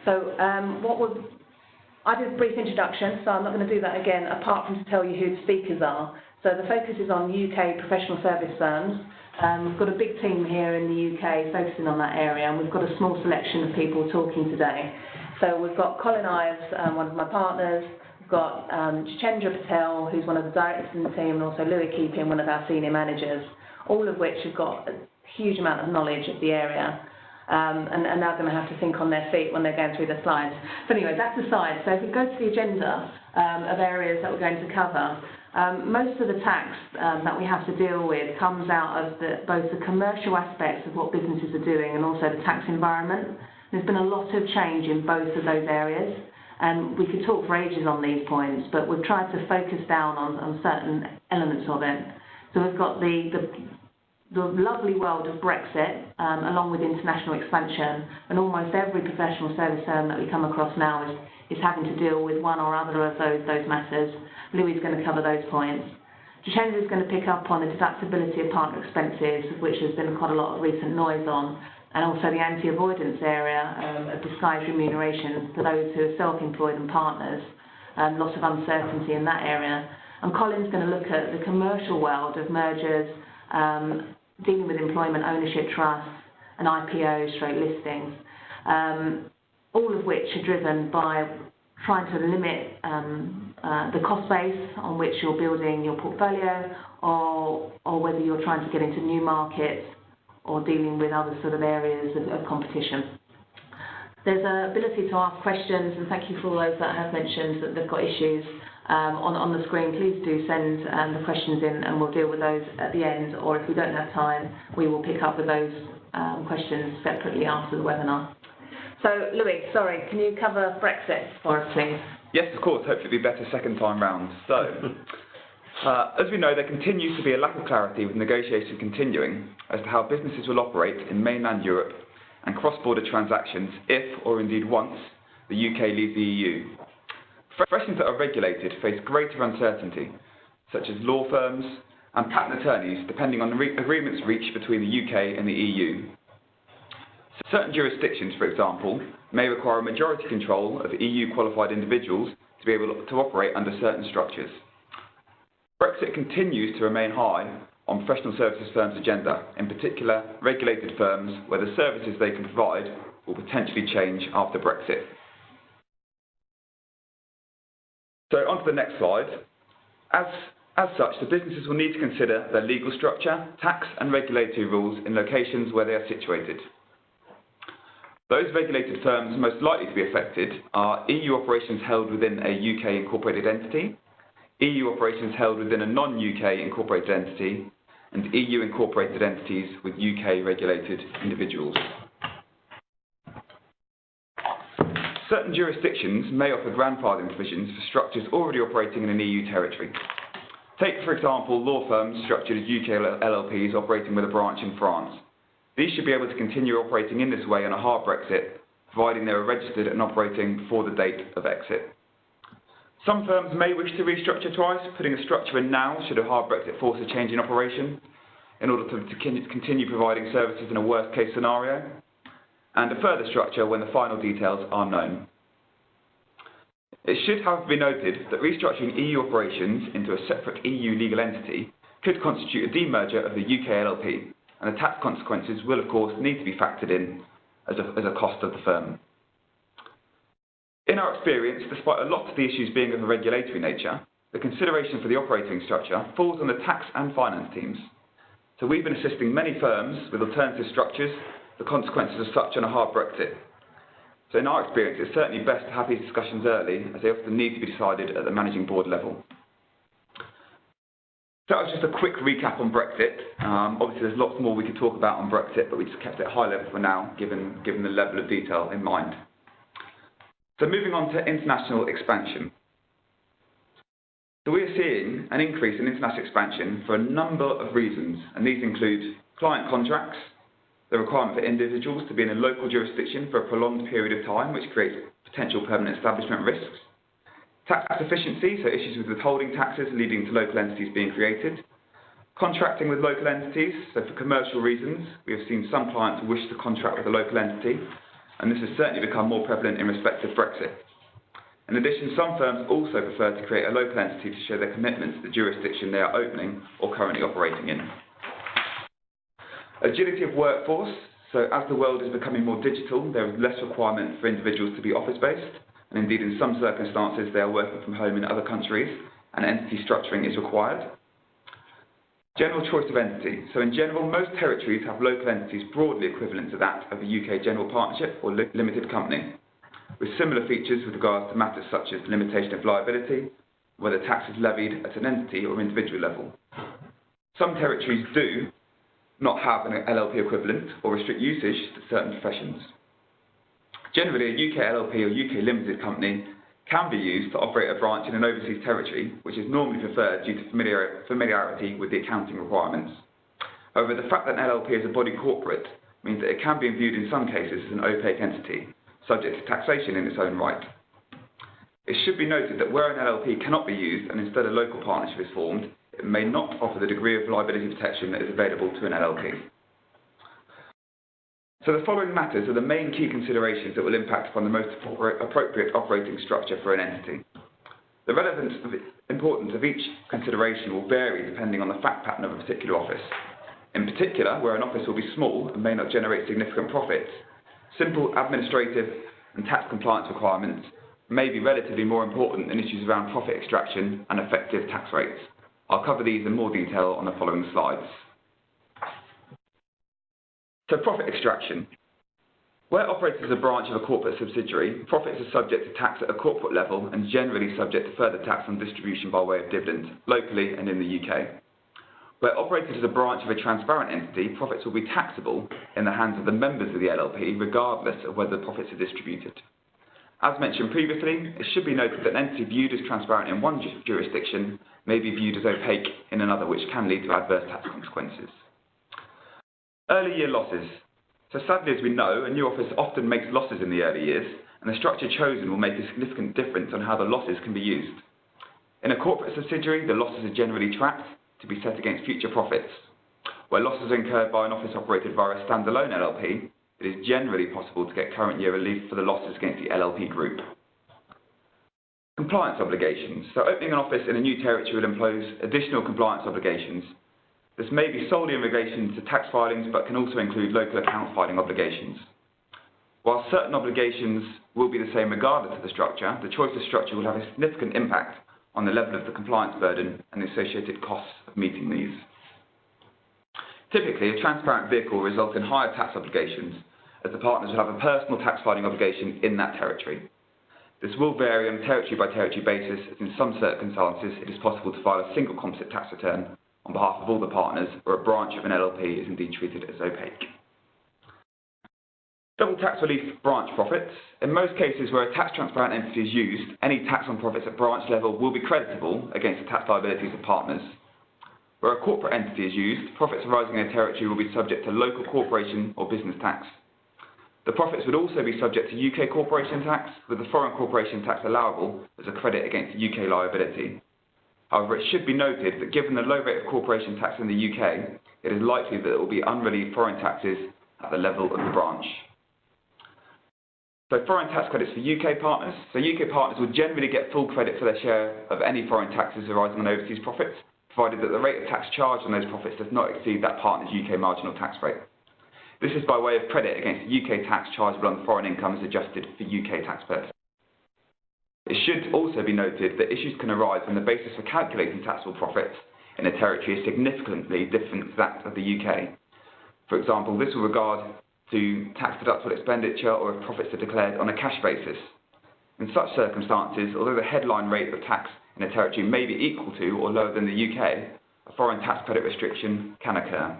So I did a brief introduction, so I'm not going to do that again, apart from to tell you who the speakers are. So the focus is on UK professional service firms. We've got a big team here in the UK focusing on that area, and we've got a small selection of people talking today. So we've got Colin Ives, one of my partners. We've got Jitendra Patel, who's one of the directors in the team, and also Louis Keeping, one of our senior managers, all of which have got a huge amount of knowledge of the area. And they're going to have to think on their feet when they're going through the slides. So anyway, that's aside. So if we go to the agenda of areas that we're going to cover, most of the tax that we have to deal with comes out of both the commercial aspects of what businesses are doing and also the tax environment. There's been a lot of change in both of those areas, and we could talk for ages on these points, but we've tried to focus down on certain elements of it. So we've got the lovely world of Brexit, along with international expansion, and almost every professional service firm that we come across now is having to deal with one or other of those matters. Louis is going to cover those points. Jitendra is going to pick up on the deductibility of partner expenses, of which there's been quite a lot of recent noise on, and also the anti-avoidance area of disguised remuneration for those who are self-employed and partners, lots of uncertainty in that area. And Colin's going to look at the commercial world of mergers, dealing with employment ownership trusts and IPOs, straight listings, all of which are driven by trying to limit the cost base on which you're building your portfolio, or whether you're trying to get into new markets or dealing with other sort of areas of competition. There's an ability to ask questions, and thank you for all those that have mentioned that they've got issues on the screen. Please do send the questions in, and we'll deal with those at the end, or if we don't have time, we will pick up with those questions separately after the webinar. So, Louis, sorry, can you cover Brexit for us, please? Yes, of course. Hopefully it'll be better second time round. So, as we know, there continues to be a lack of clarity with negotiation continuing as to how businesses will operate in mainland Europe and cross-border transactions if, or indeed once, the UK leaves the EU. Professions that are regulated face greater uncertainty, such as law firms and patent attorneys, depending on the agreements reached between the UK and the EU. Certain jurisdictions, for example, may require a majority control of EU-qualified individuals to be able to operate under certain structures. Brexit continues to remain high on professional services firms' agenda, in particular regulated firms where the services they can provide will potentially change after Brexit. So on to the next slide. As such, the businesses will need to consider their legal structure, tax and regulatory rules in locations where they are situated. Those regulated firms most likely to be affected are EU operations held within a UK incorporated entity, EU operations held within a non-UK incorporated entity, and EU incorporated entities with UK regulated individuals. Certain jurisdictions may offer grandfathering provisions for structures already operating in an EU territory. Take, for example, law firms structured as UK LLPs operating with a branch in France. These should be able to continue operating in this way on a hard Brexit, providing they are registered and operating before the date of exit. Some firms may wish to restructure twice, putting a structure in now should a hard Brexit force a change in operation, in order to continue providing services in a worst-case scenario, and a further structure when the final details are known. It should, however, be noted that restructuring EU operations into a separate EU legal entity could constitute a demerger of the UK LLP, and the tax consequences will, of course, need to be factored in as a cost of the firm. In our experience, despite a lot of the issues being of a regulatory nature, the consideration for the operating structure falls on the tax and finance teams. So we've been assisting many firms with alternative structures, the consequences of such on a hard Brexit. So in our experience, it's certainly best to have these discussions early, as they often need to be decided at the managing board level. So that was just a quick recap on Brexit. Obviously, there's lots more we could talk about on Brexit, but we just kept it high level for now, given the level of detail in mind. So moving on to international expansion. So we are seeing an increase in international expansion for a number of reasons, and these include client contracts, the requirement for individuals to be in a local jurisdiction for a prolonged period of time, which creates potential permanent establishment risks, tax efficiency, so issues with withholding taxes leading to local entities being created, contracting with local entities, so for commercial reasons, we have seen some clients wish to contract with a local entity, and this has certainly become more prevalent in respect of Brexit. In addition, some firms also prefer to create a local entity to show their commitment to the jurisdiction they are opening or currently operating in. Agility of workforce. So as the world is becoming more digital, there is less requirement for individuals to be office-based, and indeed in some circumstances they are working from home in other countries, and entity structuring is required. General choice of entity. So in general, most territories have local entities broadly equivalent to that of a UK general partnership or limited company, with similar features with regards to matters such as limitation of liability, whether tax is levied at an entity or individual level. Some territories do not have an LLP equivalent or restrict usage to certain professions. Generally, a UK LLP or UK limited company can be used to operate a branch in an overseas territory, which is normally preferred due to familiarity with the accounting requirements. However, the fact that an LLP is a body corporate means that it can be viewed in some cases as an opaque entity, subject to taxation in its own right. It should be noted that where an LLP cannot be used and instead a local partnership is formed, it may not offer the degree of liability protection that is available to an LLP. So the following matters are the main key considerations that will impact upon the most appropriate operating structure for an entity. The importance of each consideration will vary depending on the fact pattern of a particular office. In particular, where an office will be small and may not generate significant profits, simple administrative and tax compliance requirements may be relatively more important than issues around profit extraction and effective tax rates. I'll cover these in more detail on the following slides. So profit extraction. Where operated as a branch of a corporate subsidiary, profits are subject to tax at a corporate level and generally subject to further tax on distribution by way of dividend, locally and in the UK. Where operated as a branch of a transparent entity, profits will be taxable in the hands of the members of the LLP, regardless of whether the profits are distributed. As mentioned previously, it should be noted that an entity viewed as transparent in one jurisdiction may be viewed as opaque in another, which can lead to adverse tax consequences. Early year losses. So sadly, as we know, a new office often makes losses in the early years, and the structure chosen will make a significant difference on how the losses can be used. In a corporate subsidiary, the losses are generally tracked to be set against future profits. Where losses are incurred by an office operated via a standalone LLP, it is generally possible to get current year relief for the losses against the LLP group. Compliance obligations. So opening an office in a new territory will impose additional compliance obligations. This may be solely in relation to tax filings, but can also include local account filing obligations. While certain obligations will be the same regardless of the structure, the choice of structure will have a significant impact on the level of the compliance burden and the associated costs of meeting these. Typically, a transparent vehicle will result in higher tax obligations, as the partners will have a personal tax filing obligation in that territory. This will vary on a territory-by-territory basis, as in some circumstances it is possible to file a single composite tax return on behalf of all the partners, or a branch of an LLP is indeed treated as opaque. Double tax relief branch profits. In most cases where a tax transparent entity is used, any tax on profits at branch level will be creditable against the tax liabilities of partners. Where a corporate entity is used, profits arising in a territory will be subject to local corporation or business tax. The profits would also be subject to UK corporation tax, with the foreign corporation tax allowable as a credit against UK liability. However, it should be noted that given the low rate of corporation tax in the UK, it is likely that there will be unrelieved foreign taxes at the level of the branch. So foreign tax credits for UK partners. So UK partners will generally get full credit for their share of any foreign taxes arising on overseas profits, provided that the rate of tax charged on those profits does not exceed that partner's UK marginal tax rate. This is by way of credit against the UK tax chargeable on foreign income as adjusted for UK tax purposes. It should also be noted that issues can arise when the basis for calculating taxable profits in a territory is significantly different to that of the UK. For example, this will regard to tax deductible expenditure or if profits are declared on a cash basis. In such circumstances, although the headline rate of tax in a territory may be equal to or lower than the UK, a foreign tax credit restriction can occur.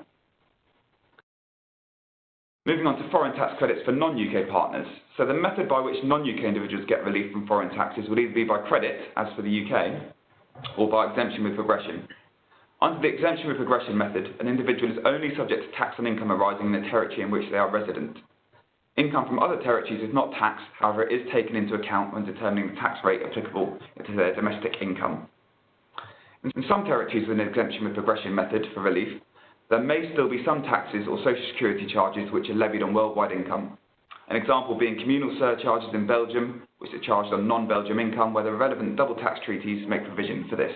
Moving on to foreign tax credits for non-UK partners. So the method by which non-UK individuals get relief from foreign taxes would either be by credit, as for the UK, or by exemption with progression. Under the exemption with progression method, an individual is only subject to tax on income arising in the territory in which they are resident. Income from other territories is not taxed, however it is taken into account when determining the tax rate applicable to their domestic income. In some territories with an exemption with progression method for relief, there may still be some taxes or social security charges which are levied on worldwide income, An example being communal surcharges in Belgium, which are charged on non-Belgium income, where the relevant double tax treaties make provision for this.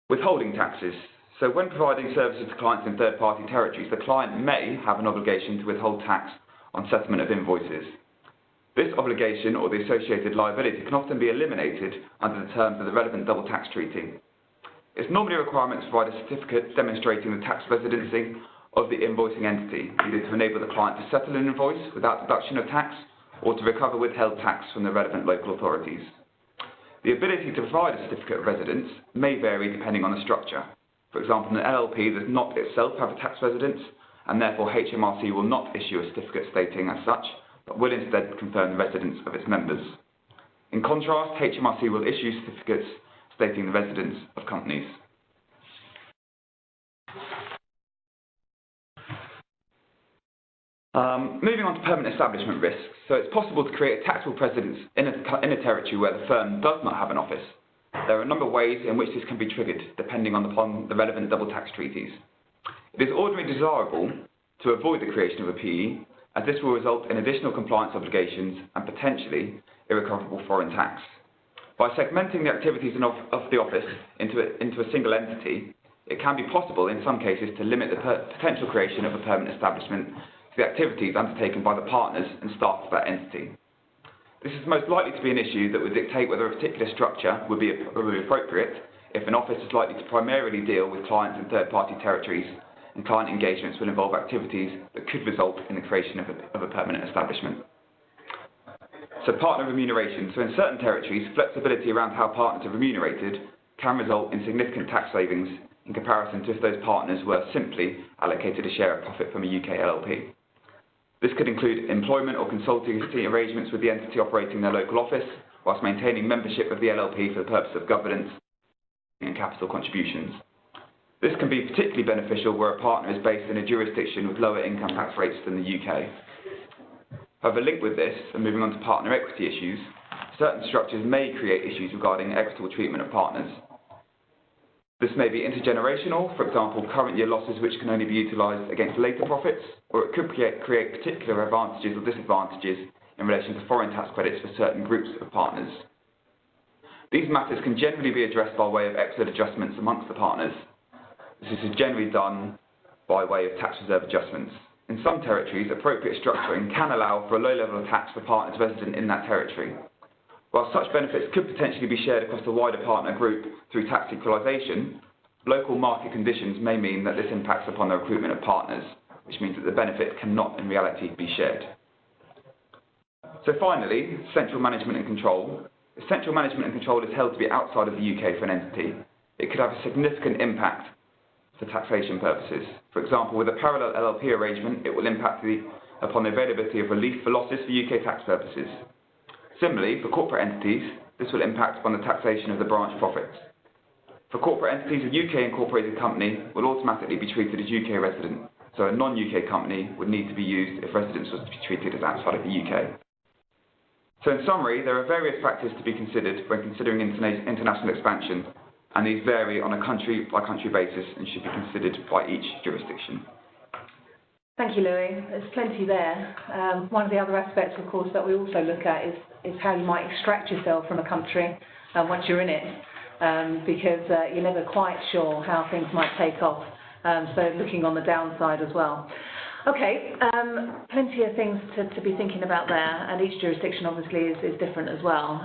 Withholding taxes. So when providing services to clients in third-party territories, the client may have an obligation to withhold tax on settlement of invoices. This obligation or the associated liability can often be eliminated under the terms of the relevant double tax treaty. It's normally a requirement to provide a certificate demonstrating the tax residency of the invoicing entity, either to enable the client to settle an invoice without deduction of tax or to recover withheld tax from the relevant local authorities. The ability to provide a certificate of residence may vary depending on the structure. For example, an LLP does not itself have a tax residence, and therefore HMRC will not issue a certificate stating as such, but will instead confirm the residence of its members. In contrast, HMRC will issue certificates stating the residence of companies. Moving on to permanent establishment risks. So it's possible to create a taxable precedence in a territory where the firm does not have an office. There are a number of ways in which this can be triggered, depending upon the relevant double tax treaties. It is ordinarily desirable to avoid the creation of a PE, as this will result in additional compliance obligations and potentially irrecoverable foreign tax. By segmenting the activities of the office into a single entity, it can be possible in some cases to limit the potential creation of a permanent establishment to the activities undertaken by the partners and staff of that entity. This is most likely to be an issue that would dictate whether a particular structure would be appropriate if an office is likely to primarily deal with clients in third-party territories and client engagements will involve activities that could result in the creation of a permanent establishment. So partner remuneration. So in certain territories, flexibility around how partners are remunerated can result in significant tax savings in comparison to if those partners were simply allocated a share of profit from a UK LLP. This could include employment or consultancy arrangements with the entity operating their local office, whilst maintaining membership of the LLP for the purpose of governance and capital contributions. This can be particularly beneficial where a partner is based in a jurisdiction with lower income tax rates than the UK. However, linked with this, and moving on to partner equity issues, certain structures may create issues regarding equitable treatment of partners. This may be intergenerational, for example, current year losses which can only be utilised against later profits, or it could create particular advantages or disadvantages in relation to foreign tax credits for certain groups of partners. These matters can generally be addressed by way of exit adjustments amongst the partners. This is generally done by way of tax reserve adjustments. In some territories, appropriate structuring can allow for a low level of tax for partners resident in that territory. While such benefits could potentially be shared across the wider partner group through tax equalisation, local market conditions may mean that this impacts upon the recruitment of partners, which means that the benefit cannot in reality be shared. So finally, central management and control. If central management and control is held to be outside of the UK for an entity, it could have a significant impact for taxation purposes. For example, with a parallel LLP arrangement, it will impact upon the availability of relief for losses for UK tax purposes. Similarly, for corporate entities, this will impact upon the taxation of the branch profits. For corporate entities, a UK incorporated company will automatically be treated as UK resident, so a non-UK company would need to be used if residence was to be treated as outside of the UK. So in summary, there are various factors to be considered when considering international expansion, and these vary on a country-by-country basis and should be considered by each jurisdiction. Thank you, Louis. There's plenty there. One of the other aspects, of course, that we also look at is how you might extract yourself from a country once you're in it, because you're never quite sure how things might take off. So looking on the downside as well. Okay, plenty of things to be thinking about there, and each jurisdiction obviously is different as well.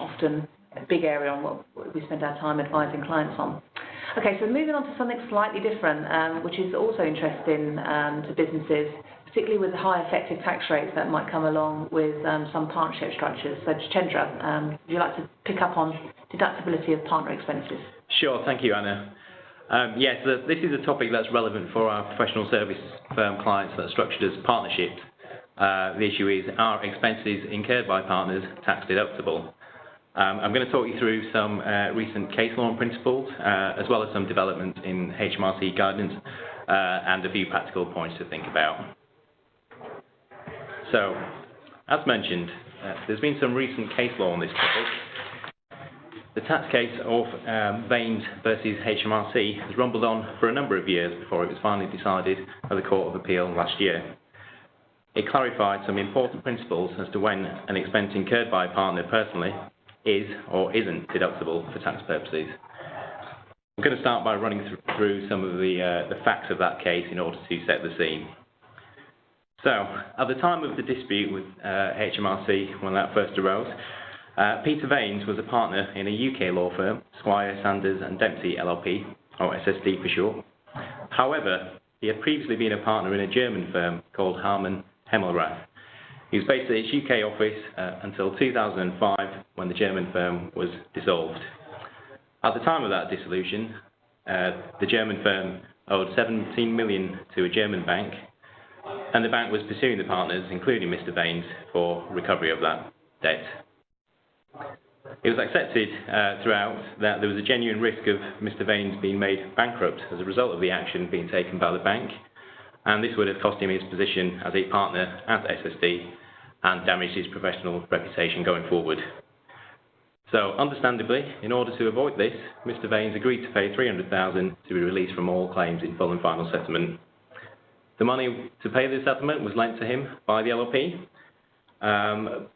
Often a big area on what we spend our time advising clients on. Okay, so moving on to something slightly different, which is also interesting to businesses, particularly with the high effective tax rates that might come along with some partnership structures. So Jitendra, would you like to pick up on deductibility of partner expenses? Sure, thank you, Anna. Yes, this is a topic that's relevant for our professional service firm clients that are structured as partnerships. The issue is, are expenses incurred by partners tax deductible? I'm going to talk you through some recent case law and principles, as well as some developments in HMRC guidance, and a few practical points to think about. So, as mentioned, there's been some recent case law on this topic. The tax case of Baines versus HMRC has rumbled on for a number of years before it was finally decided by the Court of Appeal last year. it clarified some important principles as to when an expense incurred by a partner personally is or isn't deductible for tax purposes. I'm going to start by running through some of the facts of that case in order to set the scene. So, at the time of the dispute with HMRC, when that first arose, Peter Vaines was a partner in a UK law firm, Squire, Sanders and Dempsey LLP, or SSD for short. However, he had previously been a partner in a German firm called Harman Hemmelrath. He was based at its UK office until 2005, when the German firm was dissolved. At the time of that dissolution, the German firm owed 17 million to a German bank, and the bank was pursuing the partners, including Mr. Vaines, for recovery of that debt. It was accepted throughout that there was a genuine risk of Mr. Vaines being made bankrupt as a result of the action being taken by the bank, and this would have cost him his position as a partner at SSD and damaged his professional reputation going forward. So, understandably, in order to avoid this, Mr. Vaines agreed to pay $300,000 to be released from all claims in full and final settlement. The money to pay the settlement was lent to him by the LLP,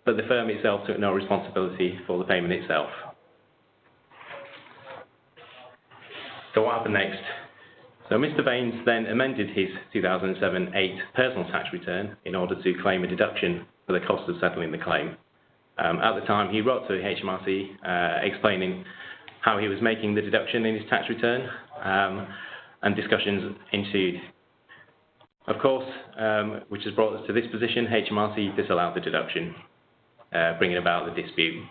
but the firm itself took no responsibility for the payment itself. So what happened next? So Mr. Vaines then amended his 2007-8 personal tax return in order to claim a deduction for the cost of settling the claim. At the time, he wrote to HMRC explaining how he was making the deduction in his tax return, and discussions ensued. Of course, which has brought us to this position, HMRC disallowed the deduction, bringing about the dispute.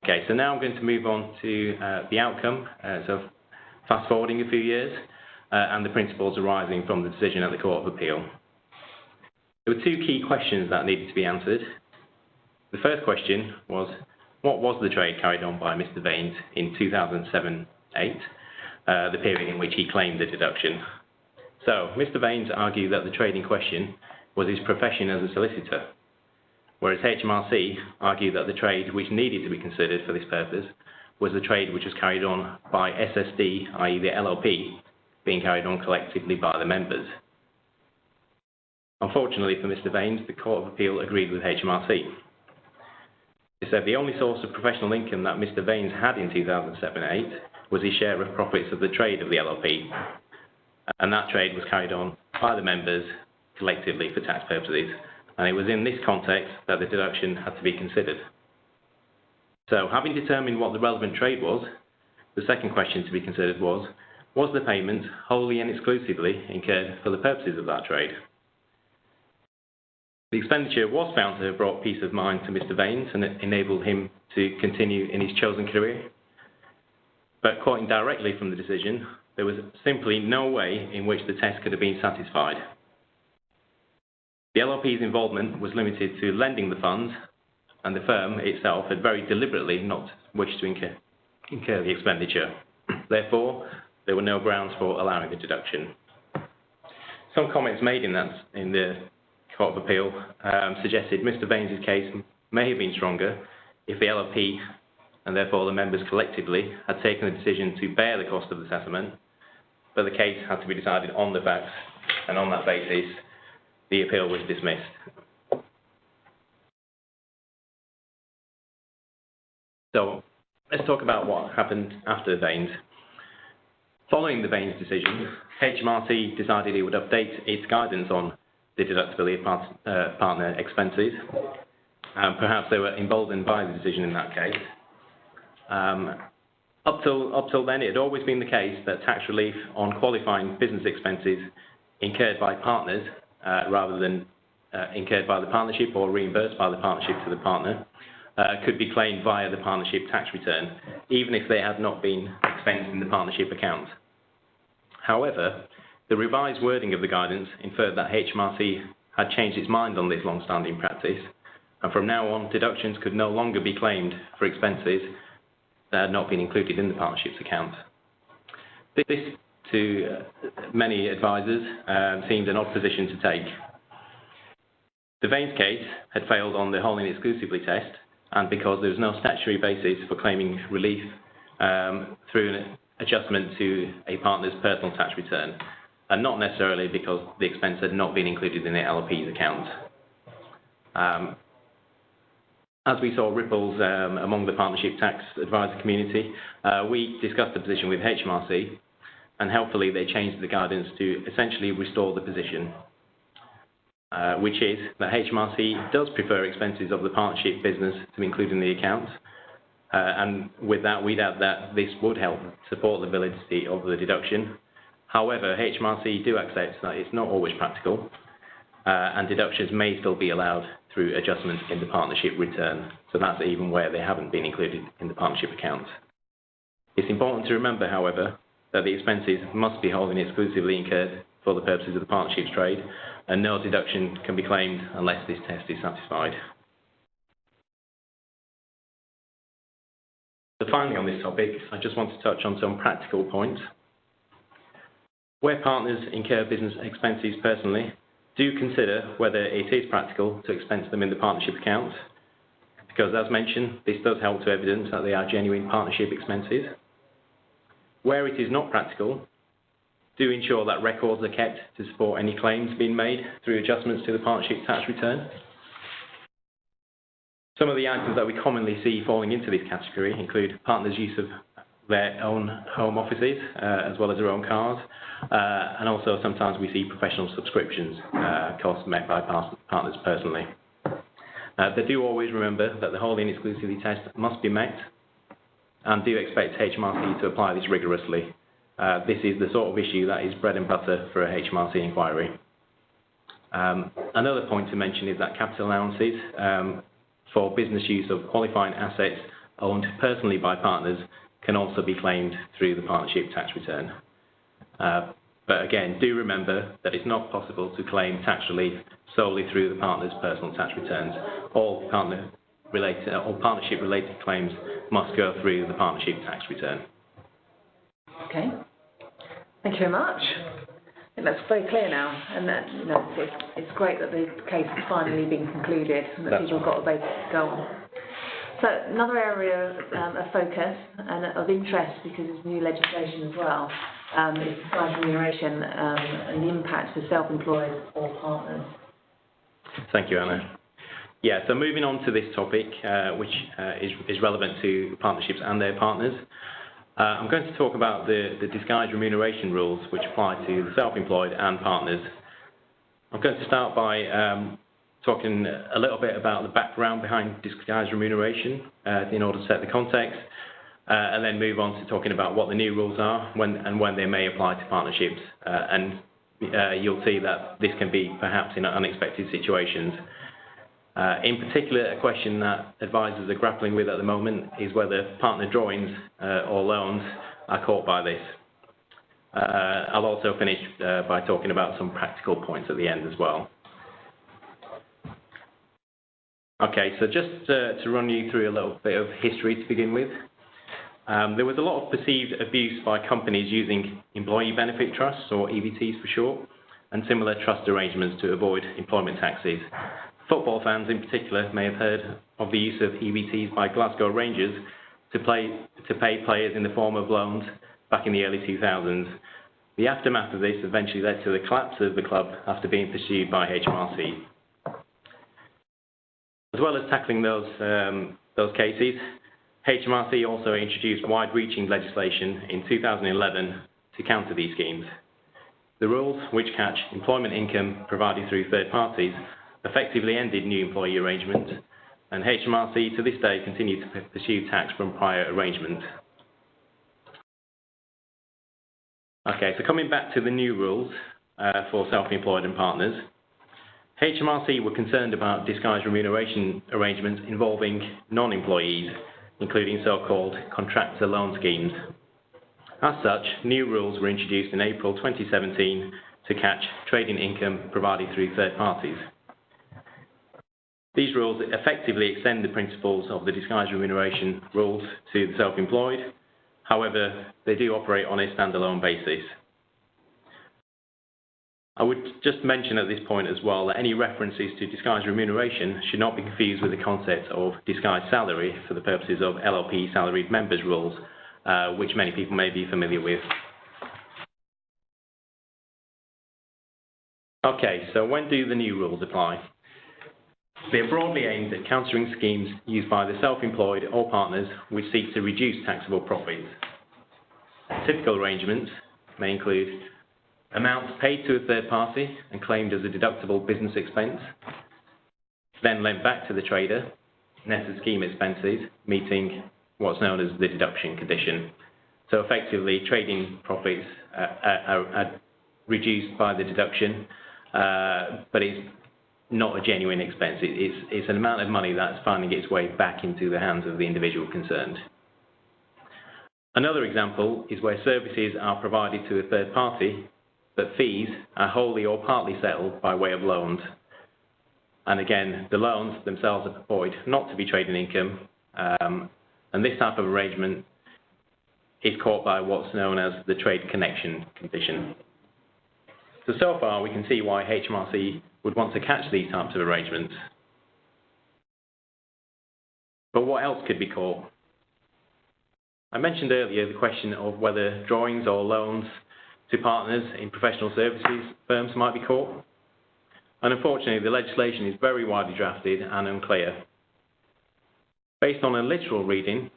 Okay, so now I'm going to move on to the outcome, so fast forwarding a few years, and the principles arising from the decision at the Court of Appeal. There were two key questions that needed to be answered. The first question was, what was the trade carried on by Mr. Vaines in 2007-8, the period in which he claimed the deduction? So, Mr. Vaines argued that the trade in question was his profession as a solicitor, whereas HMRC argued that the trade which needed to be considered for this purpose was the trade which was carried on by SSD, i.e. the LLP, being carried on collectively by the members. Unfortunately for Mr. Vaines, the Court of Appeal agreed with HMRC. They said the only source of professional income that Mr. Vaines had in 2007-8 was his share of profits of the trade of the LLP, and that trade was carried on by the members collectively for tax purposes, and it was in this context that the deduction had to be considered. So, having determined what the relevant trade was, the second question to be considered was the payment wholly and exclusively incurred for the purposes of that trade? The expenditure was found to have brought peace of mind to Mr. Vaines and it enabled him to continue in his chosen career. But quoting directly from the decision, there was simply no way in which the test could have been satisfied. The LLP's involvement was limited to lending the funds, and the firm itself had very deliberately not wished to incur the expenditure. Therefore, there were no grounds for allowing the deduction. Some comments made in the Court of Appeal suggested Mr. Vaines' case may have been stronger if the LLP, and therefore the members collectively, had taken the decision to bear the cost of the settlement, but the case had to be decided on the facts, and on that basis, the appeal was dismissed. So, let's talk about what happened after Vaines. Following the Vaines decision, HMRC decided it would update its guidance on the deductibility of partner expenses. Perhaps they were emboldened by the decision in that case. Up till then, it had always been the case that tax relief on qualifying business expenses incurred by partners, rather than incurred by the partnership or reimbursed by the partnership to the partner, could be claimed via the partnership tax return, even if they had not been expensed in the partnership account. However, the revised wording of the guidance inferred that HMRC had changed its mind on this long-standing practice, and from now on, deductions could no longer be claimed for expenses that had not been included in the partnership's account. This, to many advisors, seemed an odd position to take. The Vaines case had failed on the wholly and exclusively test, and because there was no statutory basis for claiming relief through an adjustment to a partner's personal tax return. and not necessarily because the expense had not been included in the LLP's account. As we saw ripples among the partnership tax advisor community, we discussed the position with HMRC, and helpfully they changed the guidance to essentially restore the position, which is that HMRC does prefer expenses of the partnership business to be included in the account, and with that we'd add that this would help support the validity of the deduction. However, HMRC do accept that it's not always practical, and deductions may still be allowed through adjustments in the partnership return, so that's even where they haven't been included in the partnership account. It's important to remember, however, that the expenses must be wholly and exclusively incurred for the purposes of the partnerships trade, and no deduction can be claimed unless this test is satisfied. So finally on this topic, I just want to touch on some practical points. Where partners incur business expenses personally, do consider whether it is practical to expense them in the partnership account, because as mentioned, this does help to evidence that they are genuine partnership expenses. Where it is not practical, do ensure that records are kept to support any claims being made through adjustments to the partnership tax return. Some of the items that we commonly see falling into this category include partners' use of their own home offices, as well as their own cars, and also sometimes we see professional subscriptions costs met by partners personally. They do always remember that the wholly and exclusively test must be met, and do expect HMRC to apply this rigorously. This is the sort of issue that is bread and butter for a HMRC inquiry. Another point to mention is that capital allowances for business use of qualifying assets owned personally by partners can also be claimed through the partnership tax return. But again, do remember that it's not possible to claim tax relief solely through the partner's personal tax returns. All partnership-related claims must go through the partnership tax return. Okay. Thank you very much. I think that's very clear now, and that it's great that the case has finally been concluded and that people have got a basis to go on. So another area of focus and of interest, because it's new legislation as well, is disguised remuneration and the impact for self-employed or partners. Thank you, Anna. Yeah, so moving on to this topic, which is relevant to partnerships and their partners. I'm going to talk about the disguised remuneration rules which apply to the self-employed and partners. I'm going to start by talking a little bit about the background behind disguised remuneration in order to set the context, and then move on to talking about what the new rules are and when they may apply to partnerships. You'll see that this can be perhaps in unexpected situations. In particular, a question that advisors are grappling with at the moment is whether partner drawings or loans are caught by this. I'll also finish by talking about some practical points at the end as well. Okay, so just to run you through a little bit of history to begin with. There was a lot of perceived abuse by companies using employee benefit trusts, or EBTs for short, and similar trust arrangements to avoid employment taxes. Football fans in particular may have heard of the use of EBTs by Glasgow Rangers to pay players in the form of loans back in the early 2000s. The aftermath of this eventually led to the collapse of the club after being pursued by HMRC. As well as tackling those cases, HMRC also introduced wide-reaching legislation in 2011 to counter these schemes. The rules, which catch employment income provided through third parties, effectively ended new employee arrangements, and HMRC to this day continue to pursue tax from prior arrangements. Okay, so coming back to the new rules for self-employed and partners, HMRC were concerned about disguised remuneration arrangements involving non-employees, including so-called contractor loan schemes. As such, new rules were introduced in April 2017 to catch trading income provided through third parties. These rules effectively extend the principles of the disguised remuneration rules to the self-employed. However, they do operate on a standalone basis. I would just mention at this point as well that any references to disguised remuneration should not be confused with the concept of disguised salary for the purposes of LLP salaried members rules, which many people may be familiar with. Okay, so when do the new rules apply? They are broadly aimed at countering schemes used by the self-employed or partners which seek to reduce taxable profits. Typical arrangements may include amounts paid to a third party and claimed as a deductible business expense, then lent back to the trader, net of scheme expenses, meeting what's known as the deduction condition. So effectively, trading profits are reduced by the deduction, but it's not a genuine expense. It's an amount of money that's finding its way back into the hands of the individual concerned. Another example is where services are provided to a third party, but fees are wholly or partly settled by way of loans. And again, the loans themselves are purported not to be trading income, and this type of arrangement is caught by what's known as the trade connection condition. So far we can see why HMRC would want to catch these types of arrangements. But what else could be caught? I mentioned earlier the question of whether drawings or loans to partners in professional services firms might be caught. And unfortunately, the legislation is very widely drafted and unclear. Based on a literal reading,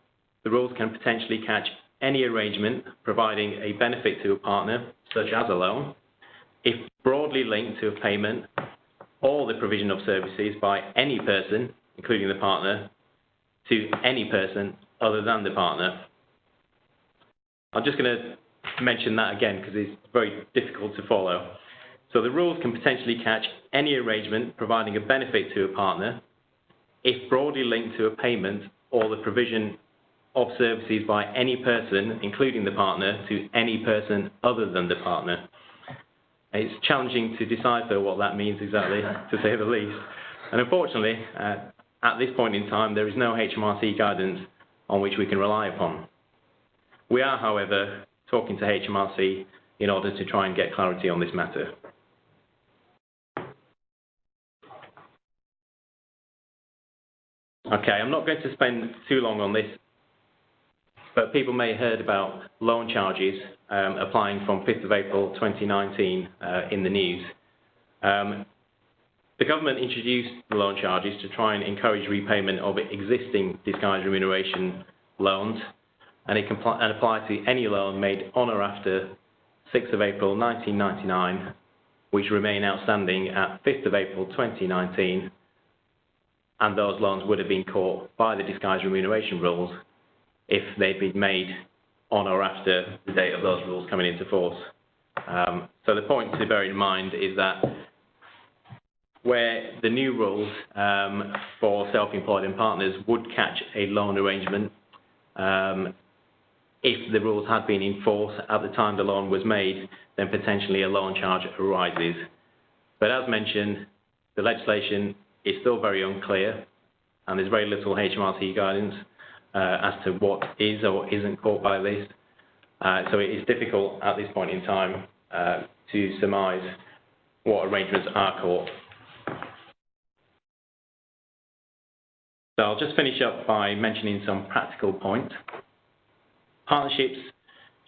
the rules can potentially catch any arrangement providing a benefit to a partner, such as a loan, if broadly linked to a payment or the provision of services by any person, including the partner, to any person other than the partner. I'm just going to mention that again because it's very difficult to follow. So the rules can potentially catch any arrangement providing a benefit to a partner if broadly linked to a payment or the provision of services by any person, including the partner, to any person other than the partner. It's challenging to decipher what that means exactly, to say the least. And unfortunately, at this point in time, there is no HMRC guidance on which we can rely upon. We are, however, talking to HMRC in order to try and get clarity on this matter. Okay, I'm not going to spend too long on this, but people may have heard about loan charges applying from 5th of April 2019 in the news. The government introduced the loan charges to try and encourage repayment of existing disguised remuneration loans, and it can apply to any loan made on or after 6th of April 1999, which remain outstanding at 5th of April 2019, and those loans would have been caught by the disguised remuneration rules if they'd been made on or after the date of those rules coming into force. So the point to bear in mind is that where the new rules for self-employed and partners would catch a loan arrangement if the rules had been in force at the time the loan was made, then potentially a loan charge arises. But as mentioned, the legislation is still very unclear, and there's very little HMRC guidance as to what is or isn't caught by this. So it is difficult at this point in time to surmise what arrangements are caught. So I'll just finish up by mentioning some practical points. Partnerships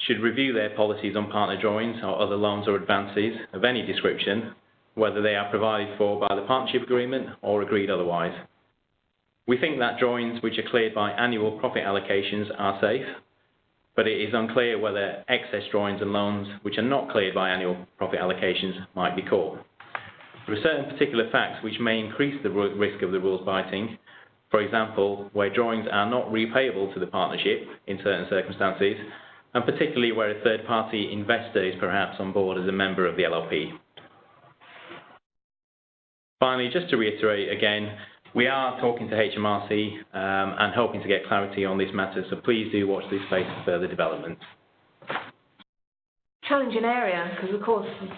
should review their policies on partner drawings or other loans or advances of any description, whether they are provided for by the partnership agreement or agreed otherwise. We think that drawings which are cleared by annual profit allocations are safe, but it is unclear whether excess drawings and loans which are not cleared by annual profit allocations might be caught. There are certain particular facts which may increase the risk of the rules biting. For example, where drawings are not repayable to the partnership in certain circumstances, and particularly where a third-party investor is perhaps on board as a member of the LLP. Finally, just to reiterate again, we are talking to HMRC and hoping to get clarity on this matter, so please do watch this space for further developments. Challenging area, because of course it's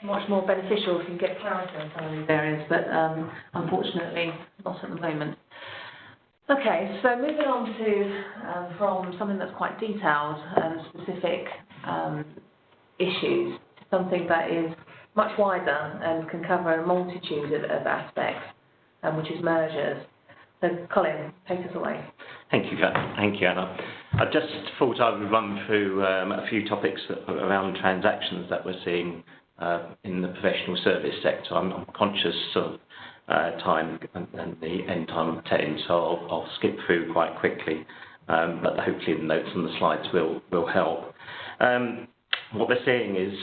much more beneficial if you get clarity on some of these areas, but unfortunately not at the moment. Okay, so moving on to from something that's quite detailed and specific issues to something that is much wider and can cover a multitude of aspects, which is mergers. So Colin, take us away. Thank you, Anna. I just thought I would run through a few topics around transactions that we're seeing in the professional service sector. I'm conscious of time and the end time of 10, so I'll skip through quite quickly, but hopefully the notes on the slides will help. What we're seeing is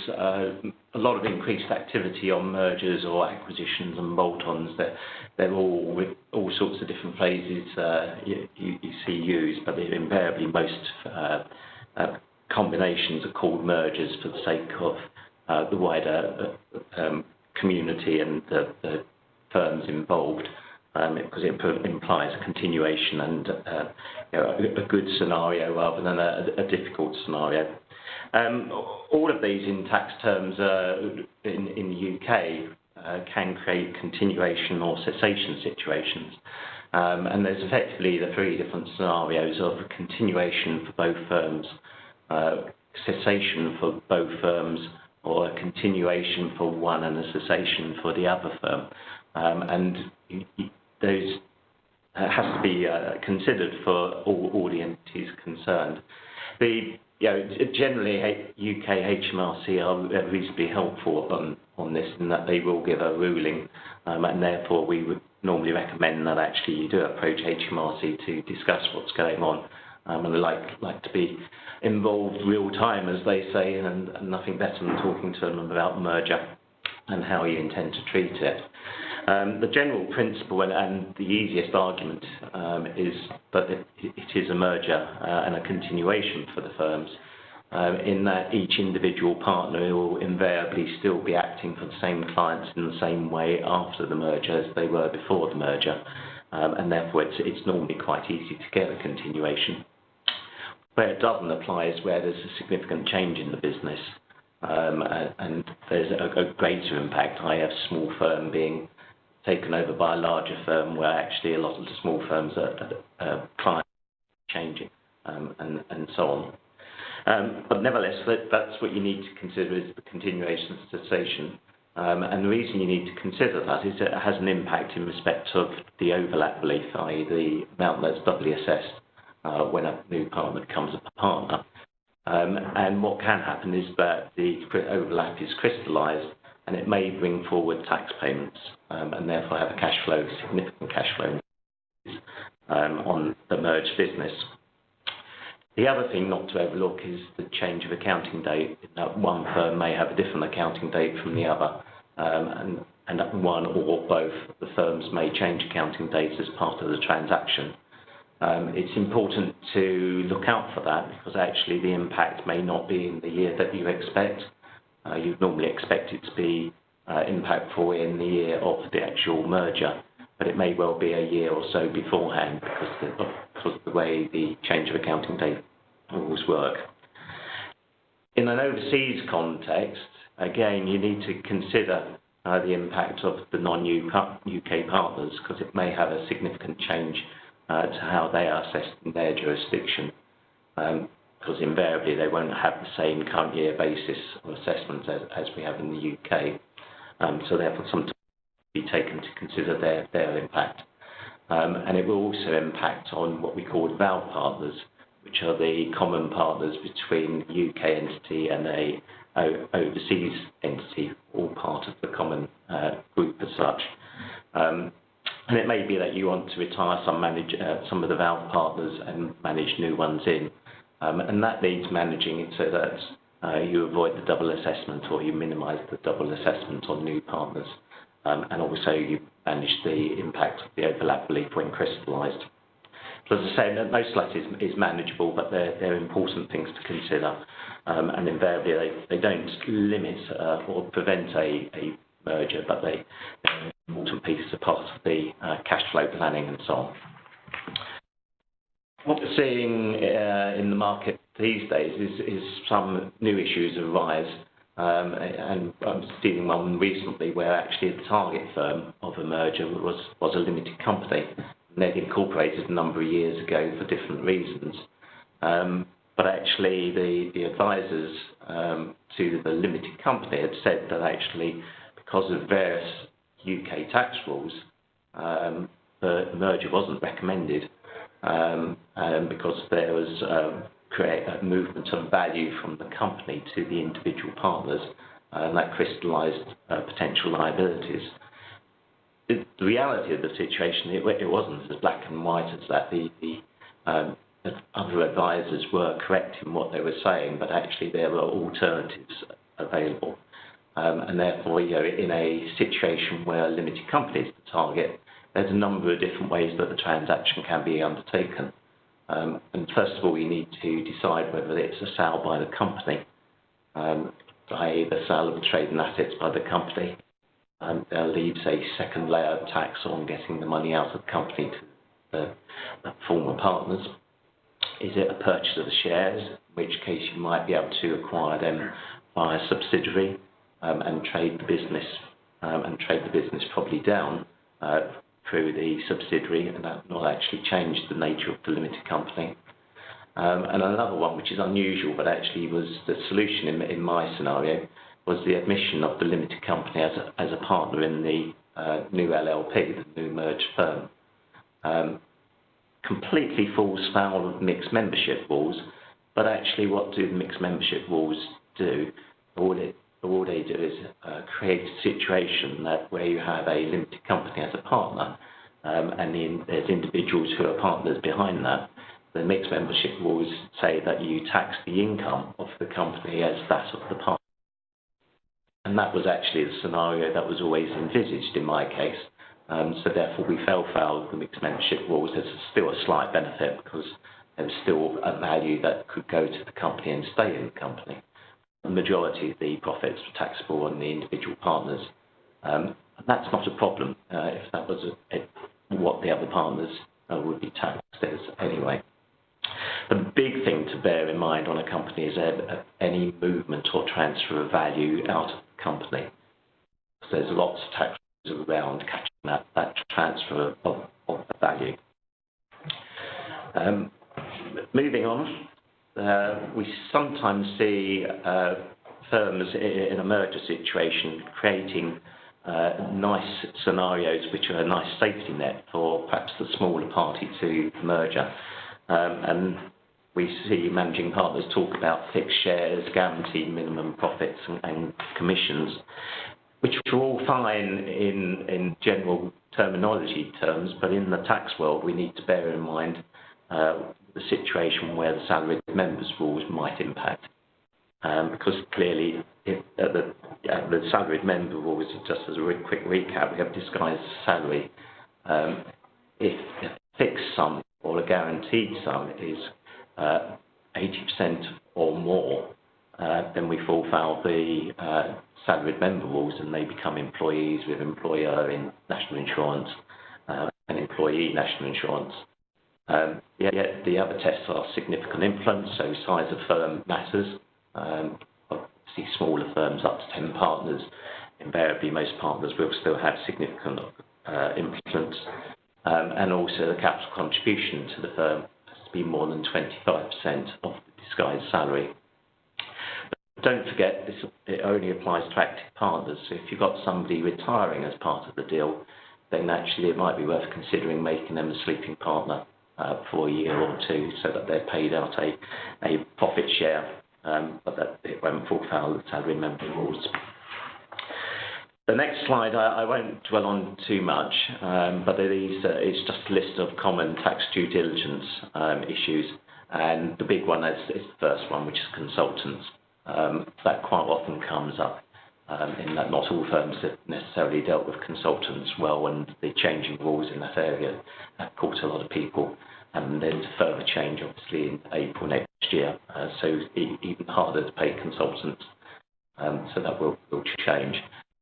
a lot of increased activity on mergers or acquisitions and bolt-ons. They're all with all sorts of different phrases you see used, but they're invariably most combinations are called mergers for the sake of the wider community and the firms involved, because it implies a continuation and a good scenario rather than a difficult scenario. All of these in tax terms in the UK can create continuation or cessation situations. And there's effectively the three different scenarios of a continuation for both firms, cessation for both firms, or a continuation for one and a cessation for the other firm. And those has to be considered for all the entities concerned. Generally, UK HMRC are reasonably helpful on this, in that they will give a ruling, and therefore we would normally recommend that actually you do approach HMRC to discuss what's going on, and they like to be involved real time, as they say, and nothing better than talking to them about the merger and how you intend to treat it. The general principle and the easiest argument is that it is a merger and a continuation for the firms, in that each individual partner will invariably still be acting for the same clients in the same way after the merger as they were before the merger, and therefore it's normally quite easy to get a continuation. Where it doesn't apply is where there's a significant change in the business, and there's a greater impact, i.e. a small firm being taken over by a larger firm, where actually a lot of the small firms are clients changing, and so on. But nevertheless, that's what you need to consider, is the continuation and cessation. And the reason you need to consider that is that it has an impact in respect of the overlap relief, i.e. the amount that's doubly assessed when a new partner becomes a partner. And what can happen is that the overlap is crystallised, and it may bring forward tax payments, and therefore have a significant cash flow on the merged business. The other thing not to overlook is the change of accounting date. One firm may have a different accounting date from the other, and one or both of the firms may change accounting dates as part of the transaction. It's important to look out for that, because actually the impact may not be in the year that you expect. You'd normally expect it to be impactful in the year of the actual merger, but it may well be a year or so beforehand, because of the way the change of accounting date rules work. In an overseas context, again, you need to consider the impact of the non-UK partners, because it may have a significant change to how they are assessed in their jurisdiction, because invariably they won't have the same current year basis of assessment as we have in the UK. So therefore sometimes be taken to consider their impact. And it will also impact on what we call valve partners, which are the common partners between the UK entity and a overseas entity, all part of the common group as such. And it may be that you want to retire some of the valve partners and manage new ones in. And that needs managing it so that you avoid the double assessment, or you minimise the double assessment on new partners. And also you manage the impact of the overlap relief when crystallised. So as I say, most of that is manageable, but they're important things to consider. And invariably they don't limit or prevent a merger, but they're important pieces of part of the cash flow planning and so on. What we're seeing in the market these days is some new issues arise, and I'm dealing with one recently where actually the target firm of a merger was a limited company. And they'd incorporated a number of years ago for different reasons. But actually the advisors to the limited company had said that actually, because of various UK tax rules, the merger wasn't recommended, because there was a movement of value from the company to the individual partners, and that crystallised potential liabilities. The reality of the situation, it wasn't as black and white as that. The other advisors were correct in what they were saying, but actually there were alternatives available. And therefore, in a situation where a limited company is the target, there's a number of different ways that the transaction can be undertaken. And first of all, you need to decide whether it's a sale by the company, i.e. the sale of the trading assets by the company. That leaves a second layer of tax on getting the money out of the company to the former partners. Is it a purchase of the shares, in which case you might be able to acquire them via a subsidiary and trade the business probably down through the subsidiary, and that will actually change the nature of the limited company. And another one, which is unusual, but actually was the solution in my scenario, was the admission of the limited company as a partner in the new LLP, the new merged firm. Completely falls foul of mixed membership rules, but actually what do the mixed membership rules do? All they do is create a situation where you have a limited company as a partner, and there's individuals who are partners behind that. The mixed membership rules say that you tax the income of the company as that of the partner. And that was actually the scenario that was always envisaged in my case. So therefore we fell foul of the mixed membership rules. There's still a slight benefit because there's still a value that could go to the company and stay in the company. The majority of the profits were taxable on the individual partners. And that's not a problem if that was what the other partners would be taxed as anyway. The big thing to bear in mind on a company is any movement or transfer of value out of the company. So there's lots of tax around catching that transfer of value. Moving on, we sometimes see firms in a merger situation creating nice scenarios which are a nice safety net for perhaps the smaller party to the merger. And we see managing partners talk about fixed shares, guaranteed minimum profits and commissions, which are all fine in general terminology terms, but in the tax world we need to bear in mind the situation where the salaried members rules might impact. Because clearly the salaried member rules, just as a really quick recap, we have disguised salary. If a fixed sum or a guaranteed sum is 80% or more, then we fall foul of the salaried member rules and they become employees with employer in national insurance and employee national insurance. Yet the other tests are significant influence, so size of firm matters. Obviously smaller firms up to 10 partners, invariably most partners will still have significant influence. And also the capital contribution to the firm has to be more than 25% of the disguised salary. But don't forget, it only applies to active partners. So if you've got somebody retiring as part of the deal, then actually it might be worth considering making them a sleeping partner for a year or two so that they're paid out a profit share, but that it won't fall foul of the salary member rules. The next slide I won't dwell on too much, but it's just a list of common tax due diligence issues, and the big one is the first one, which is consultants. That quite often comes up in that not all firms have necessarily dealt with consultants well, and the changing rules in that area have caught a lot of people, and there's a further change obviously in April next year, so even harder to pay consultants, so that will change.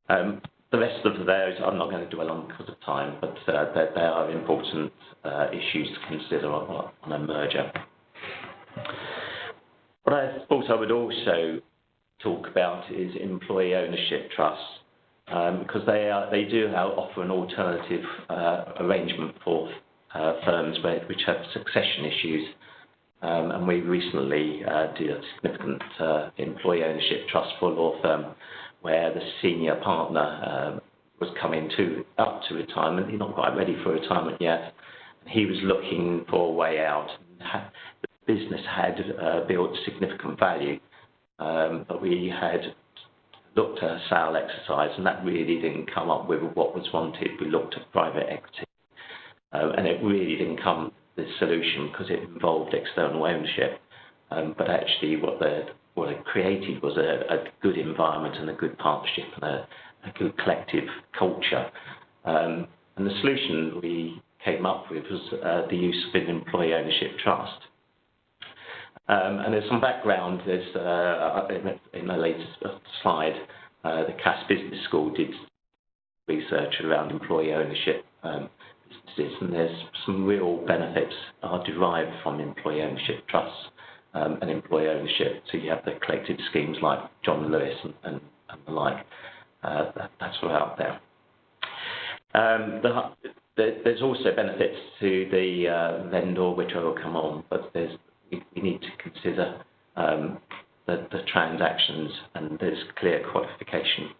The rest of those I'm not going to dwell on because of time, but they are important issues to consider on a merger. What I thought I would also talk about is employee ownership trusts, because they do offer an alternative arrangement for firms which have succession issues. And we recently did a significant employee ownership trust for a law firm where the senior partner was coming up to retirement. He's not quite ready for retirement yet. He was looking for a way out. The business had built significant value, but we had looked at a sale exercise, and that really didn't come up with what was wanted. We looked at private equity, and it really didn't come with the solution because it involved external ownership. But actually, what it created was a good environment and a good partnership and a good collective culture. And the solution we came up with was the use of an employee ownership trust. And there's some background. There's in the latest slide, the Cass Business School did research around employee ownership businesses, and there's some real benefits are derived from employee ownership trusts and employee ownership. So you have the collective schemes like John Lewis and the like. That's all out there. There's also benefits to the vendor, which I will come on, but we need to consider the transactions, and there's clear qualification.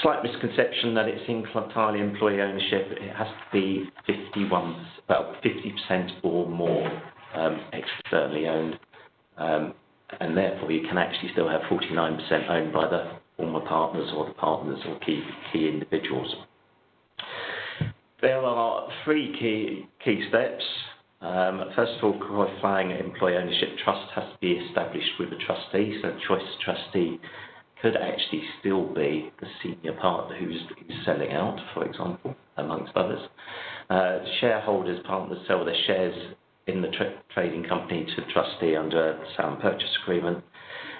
Slight misconception that it's entirely employee ownership. It has to be 50% or more externally owned, and therefore you can actually still have 49% owned by the former partners or the partners or key individuals. There are three key steps. First of all, qualifying employee ownership trust has to be established with a trustee. So the choice trustee could actually still be the senior partner who's selling out, for example, amongst others. Shareholders, partners sell their shares in the trading company to the trustee under a sale and purchase agreement,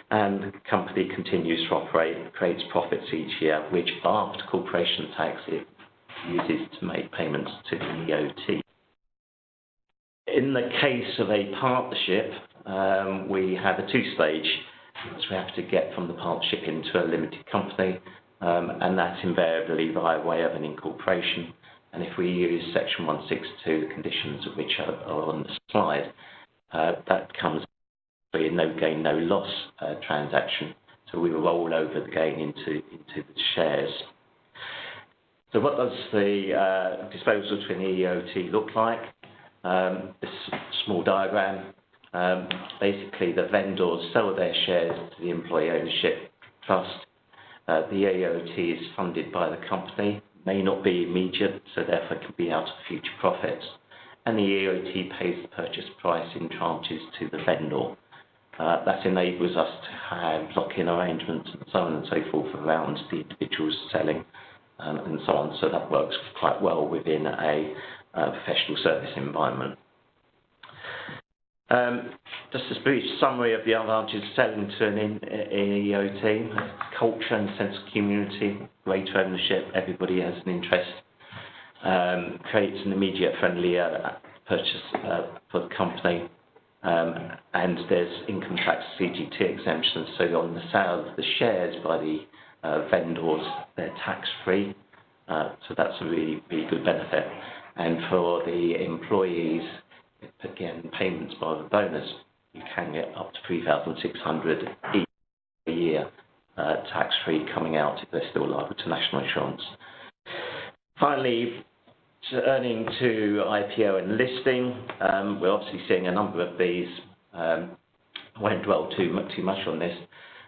and the company continues to operate, creates profits each year, which after corporation tax it uses to make payments to the EOT. In the case of a partnership, we have a two-stage. So we have to get from the partnership into a limited company, and that's invariably by way of an incorporation. And if we use Section 162, the conditions of which are on the slide, that comes with a no gain, no loss transaction. So we will roll over the gain into the shares. So what does the disposal to an EOT look like? This small diagram. Basically, the vendors sell their shares to the employee ownership trust. The EOT is funded by the company, may not be immediate, so therefore it can be out of future profits. And the EOT pays the purchase price in tranches to the vendor. That enables us to have lock-in arrangements and so on and so forth around the individuals selling and so on. So that works quite well within a professional service environment. Just a brief summary of the advantages of selling to an EOT: culture and sense of community, greater ownership, everybody has an interest, creates an immediate friendlier purchase for the company, and there's income tax CGT exemptions, so on the sale of the shares by the vendors, they're tax-free, so that's a really, really good benefit. And for the employees, again, payments by the bonus, you can get up to $3,600 a year tax-free coming out if they're still liable to national insurance. Finally, turning to IPO and listing, we're obviously seeing a number of these. I won't dwell too much on this,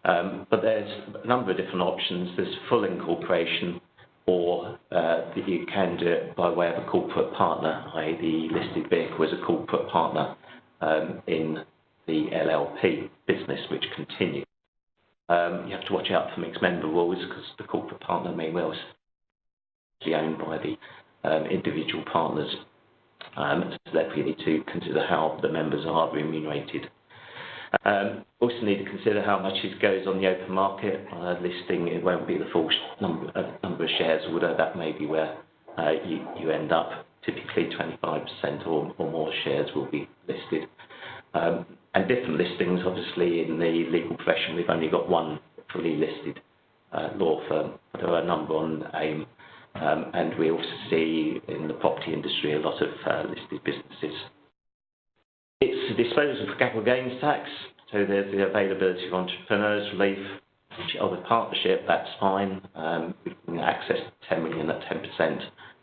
but there's a number of different options. There's full incorporation, or that you can do it by way of a corporate partner, i.e. the listed vehicle is a corporate partner in the LLP business, which continues. You have to watch out for mixed member rules because the corporate partner may well be owned by the individual partners. So therefore you need to consider how the members are remunerated. Also need to consider how much it goes on the open market. Listing, it won't be the full number of shares, although that may be where you end up. Typically 25% or more shares will be listed. And different listings, obviously in the legal profession we've only got one fully listed law firm, but there are a number on AIM, and we also see in the property industry a lot of listed businesses. It's a disposal for capital gains tax, so there's the availability of entrepreneurs relief. Of the partnership, that's fine. We can access 10 million at 10%,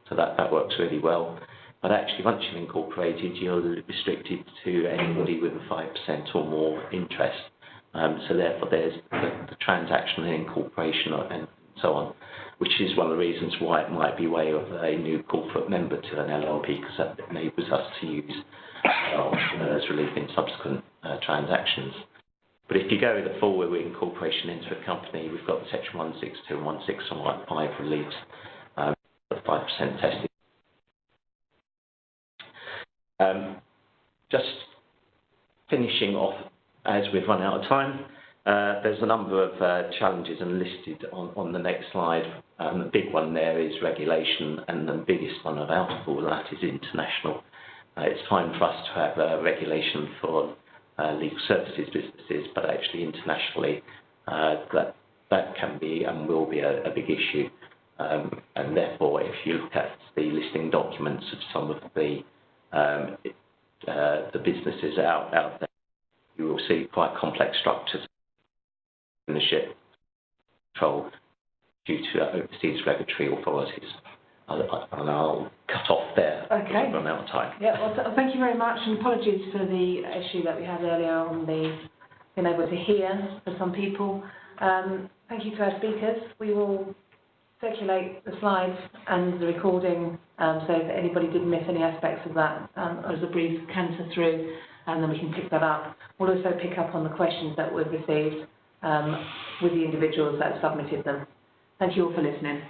so that works really well. But actually, once you've incorporated, you're restricted to anybody with a 5% or more interest. So therefore there's the transaction and incorporation and so on, which is one of the reasons why it might be way of a new corporate member to an LLP, because that enables us to use as relief in subsequent transactions. But if you go with the full incorporation into a company, we've got Section 162 and 165 reliefs, 5% testing. Just finishing off, as we've run out of time, there's a number of challenges and listed on the next slide. The big one there is regulation, and the biggest one of out of all that is international. It's time for us to have regulation for legal services businesses, but actually internationally that can be and will be a big issue. And therefore, if you look at the listing documents of some of the businesses out there, you will see quite complex structures, ownership, control, due to overseas regulatory authorities. And I'll cut off there. Okay. Because we've run out of time. Yeah, well, thank you very much, and apologies for the issue that we had earlier on the being able to hear for some people. Thank you to our speakers. We will circulate the slides and the recording, so if anybody did miss any aspects of that, as a brief canter through, and then we can pick that up. We'll also pick up on the questions that we've received with the individuals that have submitted them. Thank you all for listening.